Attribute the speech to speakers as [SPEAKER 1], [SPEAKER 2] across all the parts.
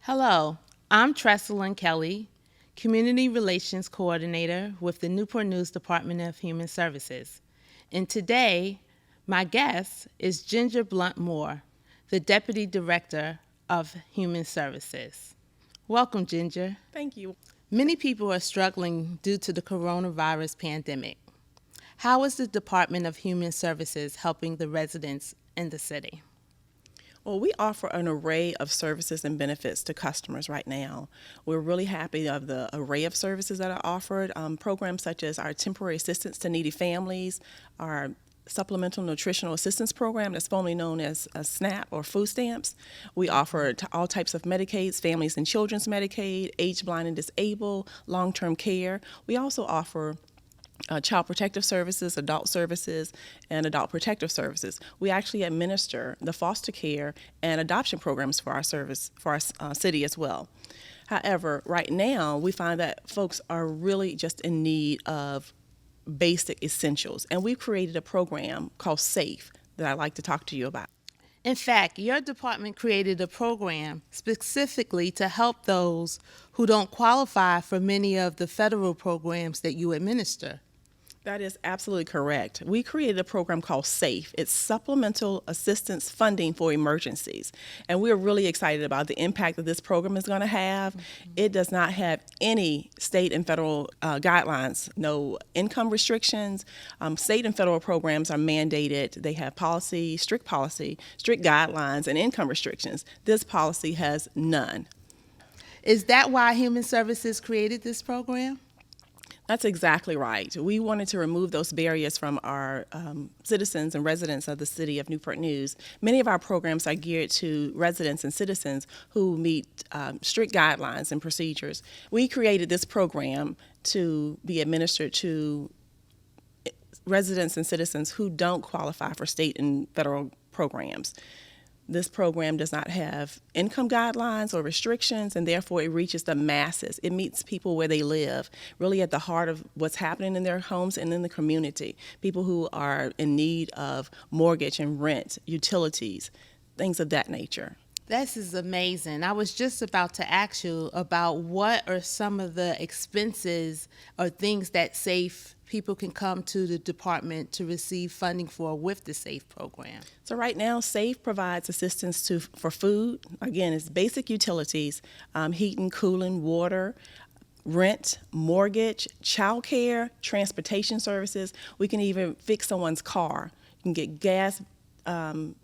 [SPEAKER 1] Hello, I'm Tresselyn Kelly, Community Relations Coordinator with the Newport News Department of Human Services. And today, my guest is Ginger Blunt Moore, the Deputy Director of Human Services. Welcome, Ginger.
[SPEAKER 2] Thank you.
[SPEAKER 1] Many people are struggling due to the coronavirus pandemic. How is the Department of Human Services helping the residents in the city?
[SPEAKER 2] Well, we offer an array of services and benefits to customers right now. We're really happy of the array of services that are offered. Programs such as our temporary assistance to needy families, our Supplemental Nutritional Assistance Program that's formerly known as SNAP or food stamps. We offer all types of Medicaids, families and children's Medicaid, age, blind, and disabled, long-term care. We also offer child protective services, adult services, and adult protective services. We actually administer the foster care and adoption programs for our city as well. However, right now we find that folks are really just in need of basic essentials, and we've created a program called SAFE that I'd like to talk to you about.
[SPEAKER 1] In fact, your department created a program specifically to help those who don't qualify for many of the federal programs that you administer.
[SPEAKER 2] That is absolutely correct. We created a program called SAFE. It's Supplemental Assistance Funding for Emergencies. And we're really excited about the impact that this program is going to have. It does not have any state and federal guidelines, no income restrictions. State and federal programs are mandated. They have strict guidelines, and income restrictions. This policy has none.
[SPEAKER 1] Is that why Human Services created this program?
[SPEAKER 2] That's exactly right. We wanted to remove those barriers from our citizens and residents of the City of Newport News. Many of our programs are geared to residents and citizens who meet strict guidelines and procedures. We created this program to be administered to residents and citizens who don't qualify for state and federal programs. This program does not have income guidelines or restrictions, and therefore it reaches the masses. It meets people where they live, really at the heart of what's happening in their homes and in the community. People who are in need of mortgage and rent, utilities, things of that nature.
[SPEAKER 1] This is amazing. I was just about to ask you about what are some of the expenses or things that SAFE people can come to the department to receive funding for with the SAFE program.
[SPEAKER 2] So right now, SAFE provides assistance for food. Again, it's basic utilities, heating, cooling, water, rent, mortgage, childcare, transportation services. We can even fix someone's car. You can get gas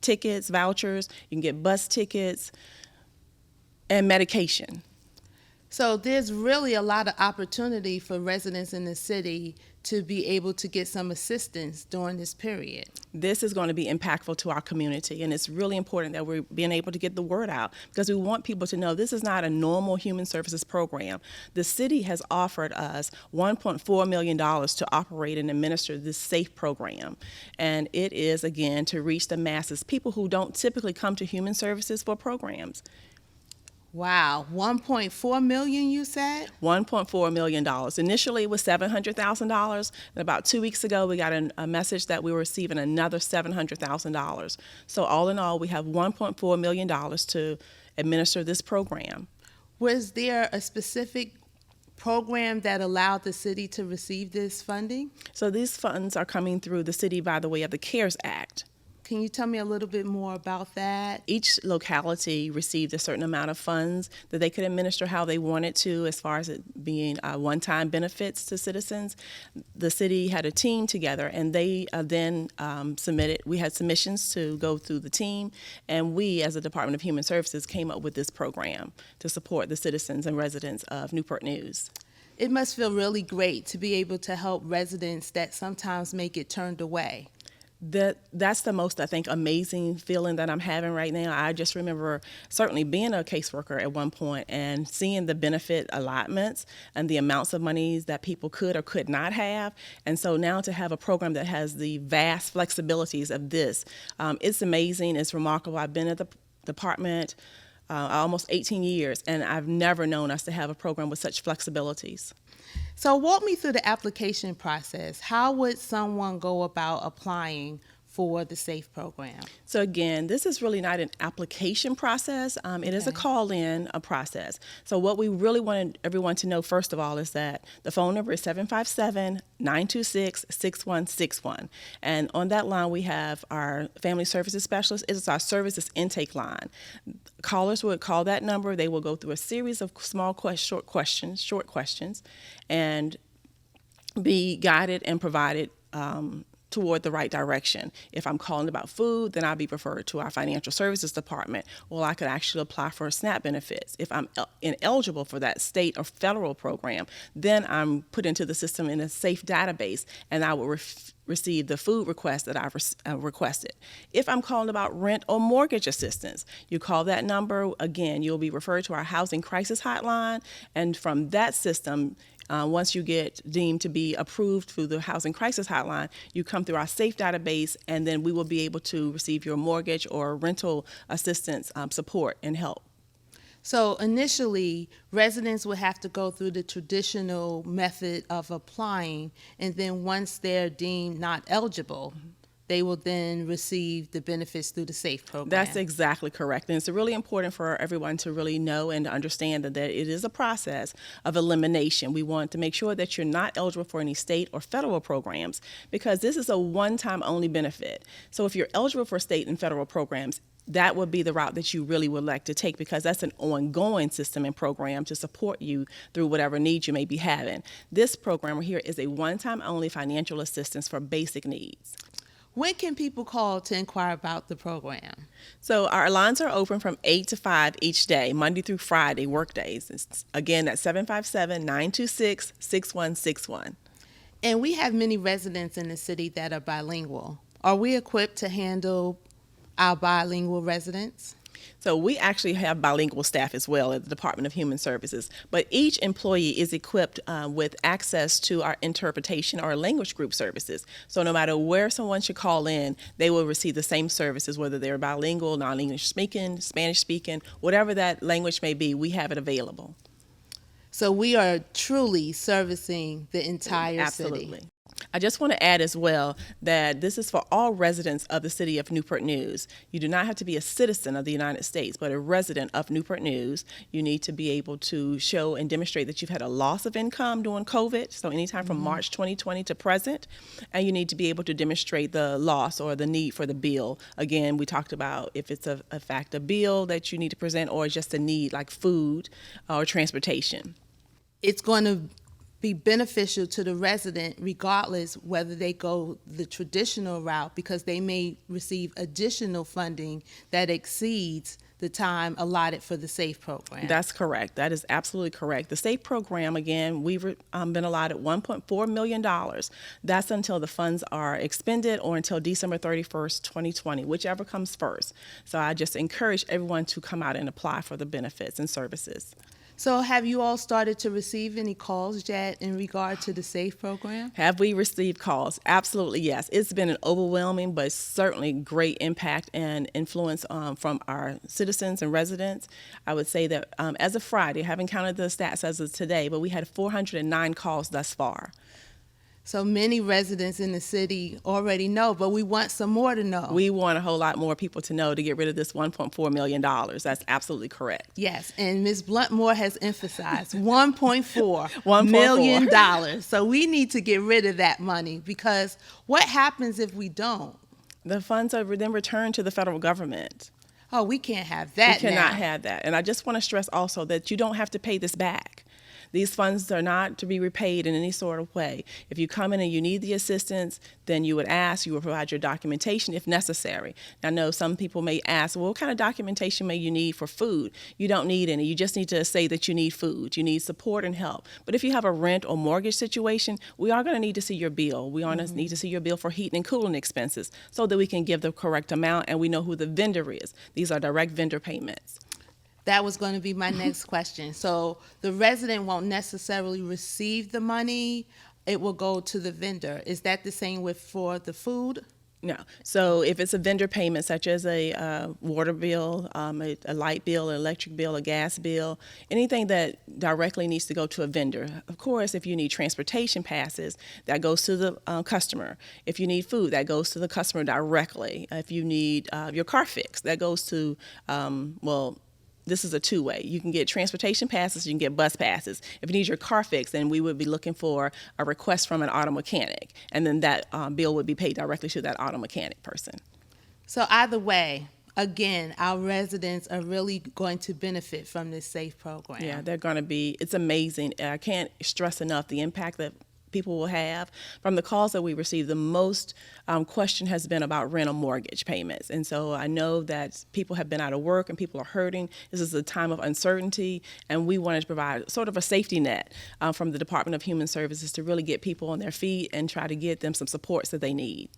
[SPEAKER 2] tickets, vouchers, you can get bus tickets, and medication.
[SPEAKER 1] So there's really a lot of opportunity for residents in the city to be able to get some assistance during this period.
[SPEAKER 2] This is going to be impactful to our community, and it's really important that we're being able to get the word out because we want people to know this is not a normal human services program. The city has offered us $1.4 million to operate and administer this SAFE program, and it is, again, to reach the masses, people who don't typically come to human services for programs.
[SPEAKER 1] Wow, $1.4 million you said?
[SPEAKER 2] $1.4 million. Initially, it was $700,000, and about 2 weeks ago, we got a message that we were receiving another $700,000. So all in all, we have $1.4 million to administer this program.
[SPEAKER 1] Was there a specific program that allowed the city to receive this funding?
[SPEAKER 2] So these funds are coming through the city by the way of the CARES Act.
[SPEAKER 1] Can you tell me a little bit more about that?
[SPEAKER 2] Each locality received a certain amount of funds that they could administer how they wanted to, as far as it being one-time benefits to citizens. The city had a team together, and they then submitted. We had submissions to go through the team, and we, as the Department of Human Services, came up with this program to support the citizens and residents of Newport News.
[SPEAKER 1] It must feel really great to be able to help residents that sometimes may get turned away.
[SPEAKER 2] That's the most, I think, amazing feeling that I'm having right now. I just remember certainly being a caseworker at one point and seeing the benefit allotments and the amounts of monies that people could or could not have. And so now to have a program that has the vast flexibilities of this, it's amazing, it's remarkable. I've been at the department almost 18 years, and I've never known us to have a program with such flexibilities.
[SPEAKER 1] So walk me through the application process. How would someone go about applying for the SAFE program?
[SPEAKER 2] So again, this is really not an application process. It is a call-in process. So what we really want everyone to know, first of all, is that the phone number is 757-926-6161. And on that line, we have our family services specialist. It is our services intake line. Callers would call that number. They will go through a series of short questions, and be guided and provided toward the right direction. If I'm calling about food, then I'll be referred to our financial services department. Well, I could actually apply for SNAP benefits. If I'm ineligible for that state or federal program, then I'm put into the system in a SAFE database, and I will receive the food request that I've requested. If I'm calling about rent or mortgage assistance, you call that number. Again, you'll be referred to our housing crisis hotline, and from that system, once you get deemed to be approved through the Housing Crisis Hotline, you come through our SAFE database, and then we will be able to receive your mortgage or rental assistance support and help.
[SPEAKER 1] So initially, residents would have to go through the traditional method of applying, and then once they're deemed not eligible, they will then receive the benefits through the SAFE program.
[SPEAKER 2] That's exactly correct. And it's really important for everyone to really know and understand that it is a process of elimination. We want to make sure that you're not eligible for any state or federal programs, because this is a one-time only benefit. So if you're eligible for state and federal programs, that would be the route that you really would like to take, because that's an ongoing system and program to support you through whatever needs you may be having. This program here is a one-time only financial assistance for basic needs.
[SPEAKER 1] When can people call to inquire about the program?
[SPEAKER 2] So our lines are open from 8 to 5 each day, Monday through Friday, work days. It's, again, at 757-926-6161.
[SPEAKER 1] And we have many residents in the city that are bilingual. Are we equipped to handle our bilingual residents?
[SPEAKER 2] So we actually have bilingual staff as well at the Department of Human Services, but each employee is equipped with access to our interpretation or language group services. So no matter where someone should call in, they will receive the same services, whether they're bilingual, non-English speaking, Spanish speaking, whatever that language may be, we have it available.
[SPEAKER 1] So we are truly servicing the entire
[SPEAKER 2] Absolutely.
[SPEAKER 1] city.
[SPEAKER 2] I just want to add as well that this is for all residents of the City of Newport News. You do not have to be a citizen of the United States, but a resident of Newport News. You need to be able to show and demonstrate that you've had a loss of income during COVID, so anytime from March 2020 to present, and you need to be able to demonstrate the loss or the need for the bill. Again, we talked about if it's a fact, a bill that you need to present, or just a need like food or transportation.
[SPEAKER 1] It's going to be beneficial to the resident regardless whether they go the traditional route, because they may receive additional funding that exceeds the time allotted for the SAFE program.
[SPEAKER 2] That's correct. That is absolutely correct. The SAFE program, again, we've been allotted $1.4 million. That's until the funds are expended or until December 31st, 2020, whichever comes first. So I just encourage everyone to come out and apply for the benefits and services.
[SPEAKER 1] So have you all started to receive any calls yet in regard to the SAFE program?
[SPEAKER 2] Have we received calls? Absolutely, yes. It's been an overwhelming but certainly great impact and influence from our citizens and residents. I would say that as of Friday, I haven't counted the stats as of today, but we had 409 calls thus far.
[SPEAKER 1] So many residents in the city already know, but we want some more to know.
[SPEAKER 2] We want a whole lot more people to know to get rid of this $1.4 million. That's absolutely correct.
[SPEAKER 1] Yes, and Ms. Bluntmore has emphasized $1.4 million. So we need to get rid of that money, because what happens if we don't?
[SPEAKER 2] The funds are then returned to the federal government.
[SPEAKER 1] Oh, we can't have that.
[SPEAKER 2] We cannot have that. And I just want to stress also that you don't have to pay this back. These funds are not to be repaid in any sort of way. If you come in and you need the assistance, then you would provide your documentation if necessary. I know some people may ask, well, what kind of documentation may you need for food? You don't need any. You just need to say that you need food. You need support and help. But if you have a rent or mortgage situation, we are going to need to see your bill. We are going to need to see your bill for heating and cooling expenses so that we can give the correct amount and we know who the vendor is. These are direct vendor payments.
[SPEAKER 1] That was going to be my next question. So the resident won't necessarily receive the money. It will go to the vendor. Is that the same for the food?
[SPEAKER 2] No. So if it's a vendor payment, such as a water bill, a light bill, an electric bill, a gas bill, anything that directly needs to go to a vendor. Of course, if you need transportation passes, that goes to the customer. If you need food, that goes to the customer directly. If you need your car fixed, that goes to, this is a two-way. You can get transportation passes, you can get bus passes. If you need your car fixed, then we would be looking for a request from an auto mechanic, and then that bill would be paid directly to that auto mechanic person.
[SPEAKER 1] So either way, again, our residents are really going to benefit from this SAFE program.
[SPEAKER 2] Yeah, they're going to be, it's amazing. I can't stress enough the impact that people will have. From the calls that we receive, the most question has been about rental mortgage payments. And so I know that people have been out of work and people are hurting. This is a time of uncertainty, and we wanted to provide sort of a safety net from the Department of Human Services to really get people on their feet and try to get them some supports that they need.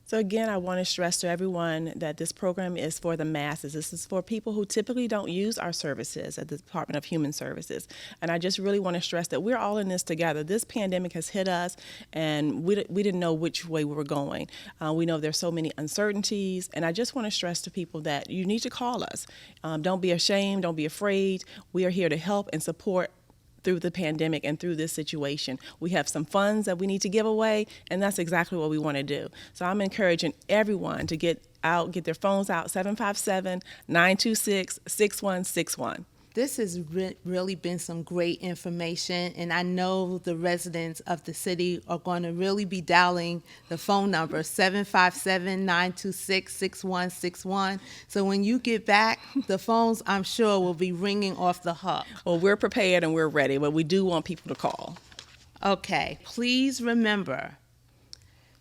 [SPEAKER 2] So again, I want to stress to everyone that this program is for the masses. This is for people who typically don't use our services at the Department of Human Services. And I just really want to stress that we're all in this together. This pandemic has hit us, and we didn't know which way we were going. We know there's so many uncertainties, and I just want to stress to people that you need to call us. Don't be ashamed. Don't be afraid. We are here to help and support through the pandemic and through this situation. We have some funds that we need to give away, and that's exactly what we want to do. So I'm encouraging everyone to get their phones out, 757-926-6161.
[SPEAKER 1] This has really been some great information, and I know the residents of the city are going to really be dialing the phone number 757-926-6161. So when you get back, the phones, I'm sure, will be ringing off the hook.
[SPEAKER 2] Well, we're prepared and we're ready, but we do want people to call.
[SPEAKER 1] Okay, please remember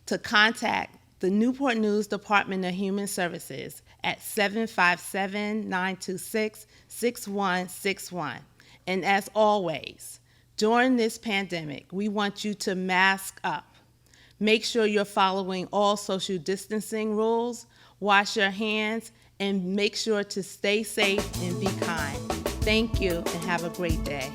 [SPEAKER 1] to contact the Newport News Department of Human Services at 757-926-6161. And as always, during this pandemic, we want you to mask up. Make sure you're following all social distancing rules, wash your hands, and make sure to stay safe and be kind. Thank you, and have a great day.